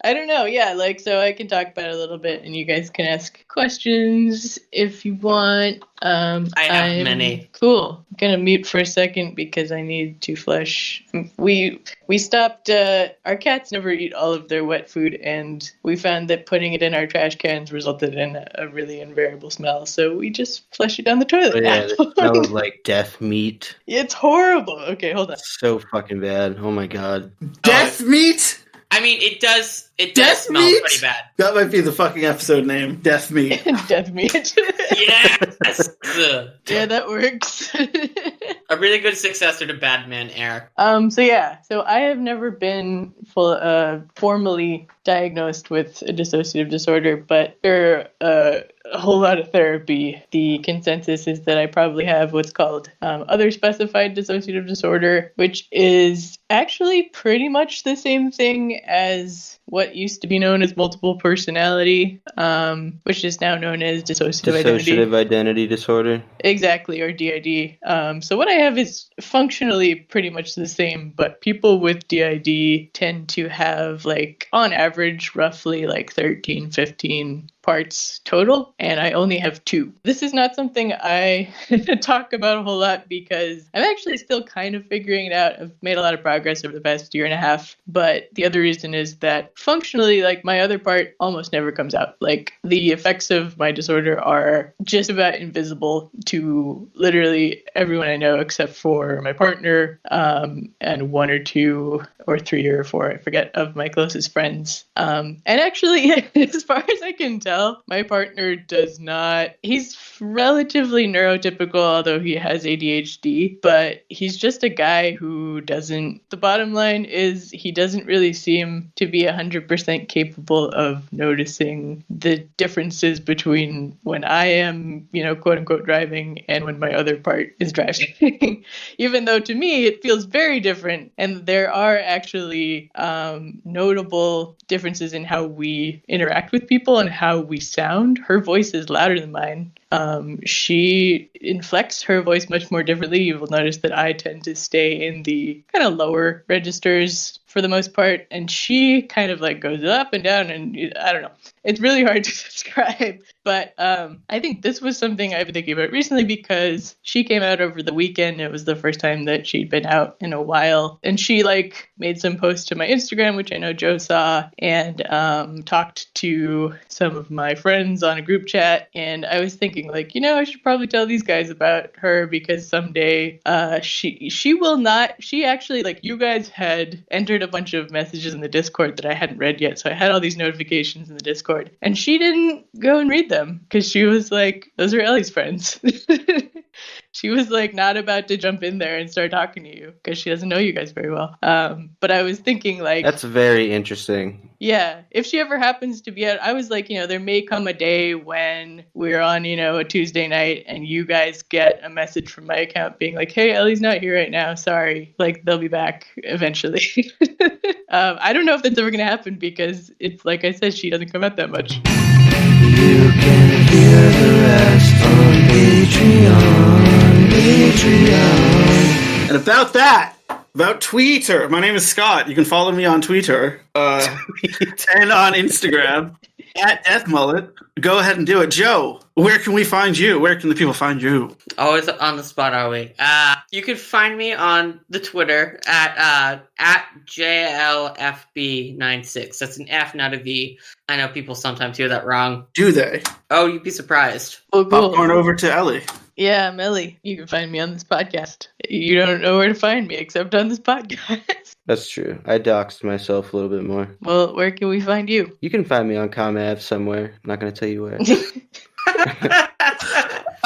I don't know. Yeah, like, so I can talk about it a little bit, and you guys can ask questions if you want. I have many. Cool. I'm gonna mute for a second because I need to flush. We stopped. Our cats never eat all of their wet food, and we found that putting it in our trash cans resulted in a really invariable smell. So we just flush it down the toilet. Oh, yeah, now. the smell of like death meat. It's horrible. Okay, hold on. So fucking bad. Oh my god. Death meat? I mean, it does Death smell meat? pretty bad. That might be the fucking episode name. Death meat. Death meat. Yes! Yeah, that works. A really good successor to Badman Air. So I have never been formally diagnosed with a dissociative disorder, but after a whole lot of therapy, the consensus is that I probably have what's called other specified dissociative disorder, which is actually pretty much the same thing as what used to be known as multiple personality, which is now known as dissociative identity disorder. Exactly, or DID. So what I have is functionally pretty much the same, but people with DID tend to have, like, on average, roughly like 13, 15 parts total, and I only have 2. This is not something I talk about a whole lot because I'm actually still kind of figuring it out. I've made a lot of progress over the past year and a half, but the other reason is that functionally, like, my other part almost never comes out. Like, the effects of my disorder are just about invisible to literally everyone I know except for my partner, and 1 or 2 or 3 or 4, I forget, of my closest friends. And actually, as far as I can tell, my partner does not. He's relatively neurotypical, although he has ADHD, but he's just a guy who doesn't. The bottom line is he doesn't really seem to be 100% capable of noticing the differences between when I am, quote unquote, driving and when my other part is driving. Even though to me it feels very different, and there are actually notable differences in how we interact with people and how we sound. Her voice is louder than mine. she inflects her voice much more differently. You will notice that I tend to stay in the kind of lower registers for the most part, and she kind of like goes up and down, and I don't know. It's really hard to describe, but I think this was something I've been thinking about recently because she came out over the weekend. It was the first time that she'd been out in a while, and she like made some posts to my Instagram, which I know Joe saw, and talked to some of my friends on a group chat. And I was thinking, like, I should probably tell these guys about her because someday she will not. She actually, like, you guys had entered a bunch of messages in the Discord that I hadn't read yet, so I had all these notifications in the Discord. And she didn't go and read them because she was like, those are Ellie's friends. She was like not about to jump in there and start talking to you because she doesn't know you guys very well. But I was thinking like... That's very interesting. Yeah. If she ever happens to be out, I was like, there may come a day when we're on, a Tuesday night and you guys get a message from my account being like, hey, Ellie's not here right now. Sorry. Like, they'll be back eventually. I don't know if that's ever going to happen because it's like I said, she doesn't come out that much. You can hear the rest on Patreon. And about Twitter, my name is Scott. You can follow me on Twitter and on Instagram at DeathMullet. Go ahead and do it. Joe, where can we find you? Where can the people find you? Always on the spot, are we? You can find me on the Twitter at JLFB96. That's an F, not a V. I know people sometimes hear that wrong. Do they? Oh, you'd be surprised. Oh, cool. Popcorn over to Ellie. Yeah, I'm Ellie. You can find me on this podcast. You don't know where to find me except on this podcast. That's true. I doxed myself a little bit more. Well, where can we find you? You can find me on ComAv somewhere. I'm not going to tell you where.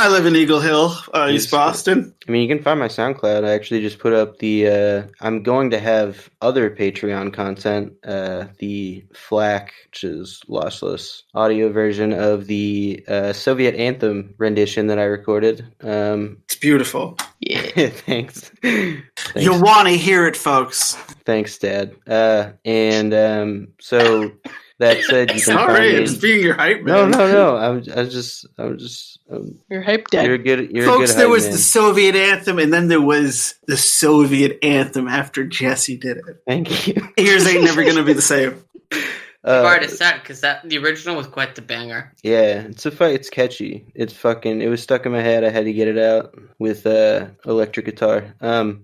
I live in Eagle Hill, East Boston. I mean, you can find my SoundCloud. I actually just put up the... I'm going to have other Patreon content. The FLAC, which is lossless audio version of the Soviet anthem rendition that I recorded. It's beautiful. Yeah. Thanks. You want to hear it, folks. Thanks, Dad. So... That said, you can Sorry, find me... I'm just being your hype man. No. I'm just. You're hype dad. You're good. Folks, a good there hype was man. the Soviet anthem, and then there was the Soviet anthem after Jesse did it. Thank you. Ears ain't never gonna be the same. I've already said because the original was quite the banger. Yeah, it's catchy. It was stuck in my head. I had to get it out with electric guitar.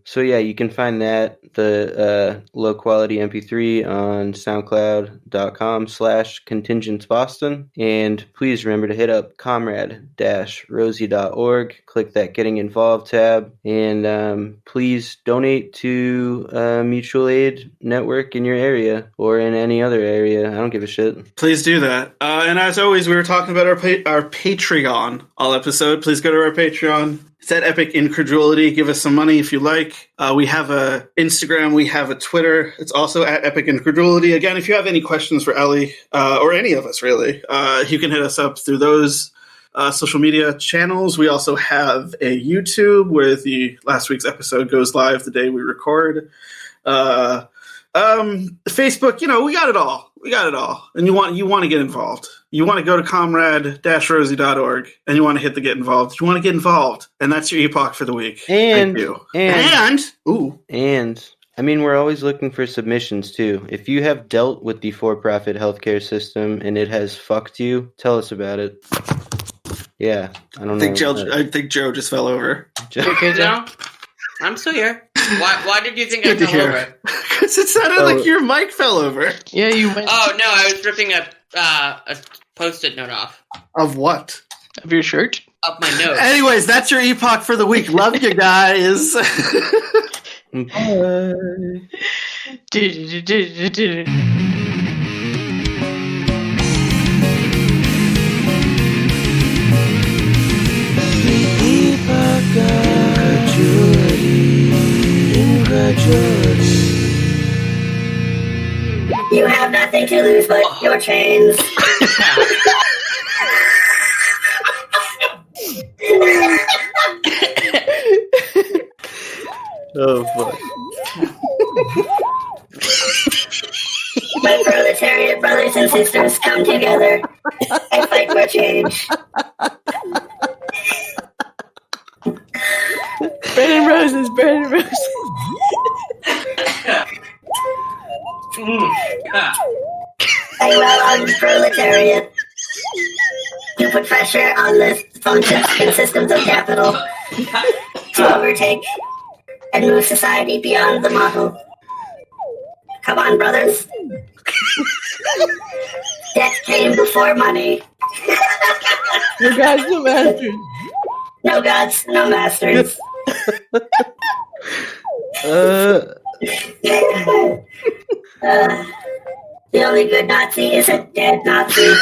So yeah, you can find that the low quality MP3 on SoundCloud.com/contingentsboston. And please remember to hit up comrade-rosie.org. Click that Getting Involved tab, and please donate to a mutual aid network in your area or in any other area. I don't give a shit. Please do that. And as always, we were talking about our Patreon all episode. Please go to our Patreon. It's at Epic Incredulity. Give us some money if you like. We have a Instagram. We have a Twitter. It's also at Epic Incredulity. Again, if you have any questions for Ellie, or any of us really, you can hit us up through those social media channels. We also have a YouTube where the last week's episode goes live the day we record. Facebook, we got it all. And you want to get involved. You want to go to comrade-rosie.org and you want to hit the get involved. You want to get involved. And that's your epoch for the week. And, thank you. And I mean, we're always looking for submissions too. If you have dealt with the for-profit healthcare system and it has fucked you, tell us about it. Yeah, I don't know. I think Joe just fell over. No, I'm still here. Why did you think I fell over? Because it sounded like your mic fell over. Yeah, you went. Oh no, I was ripping a Post-it note off. Of what? Of your shirt? Of my nose. Anyways, that's your epoch for the week. Love you guys. You have nothing to lose but your chains. Oh, fuck. My proletariat brothers and sisters come together and fight for change. Bread and roses, bread and roses. Well, proletariat. You put pressure on the functions and systems of capital to overtake and move society beyond the model. Come on, brothers. Debt came before money. No gods, no masters. No gods, no masters. The only good Nazi is a dead Nazi.